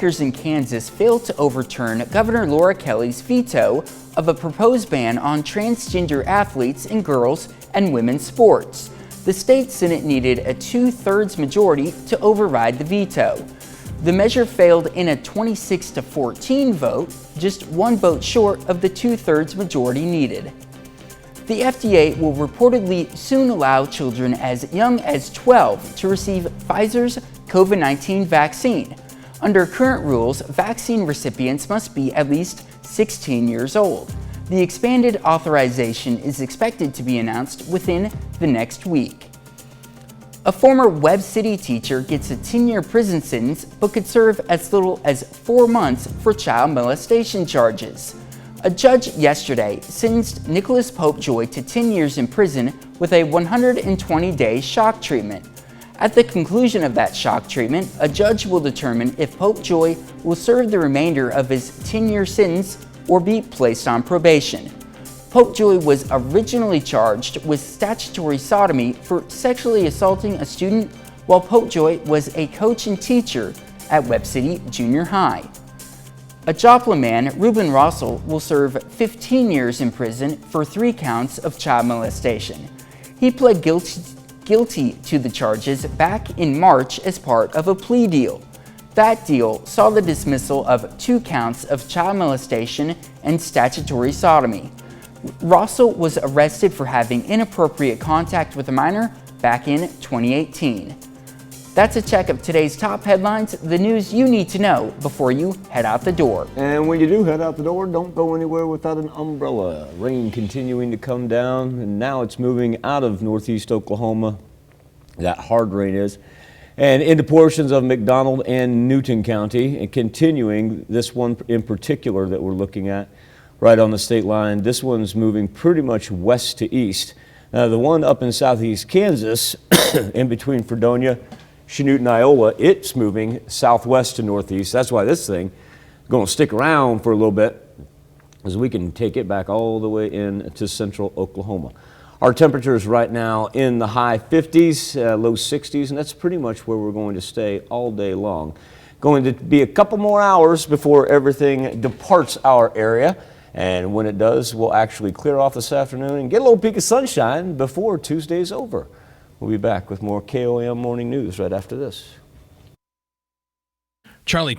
Lawmakers in Kansas failed to overturn Governor Laura Kelly's veto of a proposed ban on transgender athletes in girls' and women's sports. The state Senate needed a 2/3 majority to override the veto. The measure failed in a 26-14 vote, just one vote short of the 2/3 majority needed. The FDA will reportedly soon allow children as young as 12 to receive Pfizer's COVID-19 vaccine. Under current rules, vaccine recipients must be at least 16 years old. The expanded authorization is expected to be announced within the next week. A former Webb City teacher gets a 10-year prison sentence but could serve as little as 4 months for child molestation charges. A judge yesterday sentenced Nicholas Popejoy to 10 years in prison with a 120-day shock treatment. At the conclusion of that shock treatment, a judge will determine if Popejoy will serve the remainder of his 10-year sentence or be placed on probation. Popejoy was originally charged with statutory sodomy for sexually assaulting a student while Popejoy was a coach and teacher at Webb City Junior High. A Joplin man, Reuben Russell, will serve 15 years in prison for 3 counts of child molestation. He pled guilty to the charges back in March as part of a plea deal. That deal saw the dismissal of 2 counts of child molestation and statutory sodomy. Russell was arrested for having inappropriate contact with a minor back in 2018. That's a check of today's top headlines, the news you need to know before you head out the door. And when you do head out the door, don't go anywhere without an umbrella. Rain continuing to come down, and now it's moving out of northeast Oklahoma. That hard rain is. And into portions of McDonald and Newton County, and continuing this one in particular that we're looking at right on the state line. This one's moving pretty much west to east. Now the one up in southeast Kansas, in between Fredonia, Chanute, and Iowa, it's moving southwest to northeast. That's why this thing is going to stick around for a little bit, as we can take it back all the way in to central Oklahoma. Our temperatures right now in the high 50s, low 60s, and that's pretty much where we're going to stay all day long. Going to be a couple more hours before everything departs our area, and when it does, we'll actually clear off this afternoon and get a little peek of sunshine before Tuesday's over. We'll be back with more KOM Morning News right after this. Charlie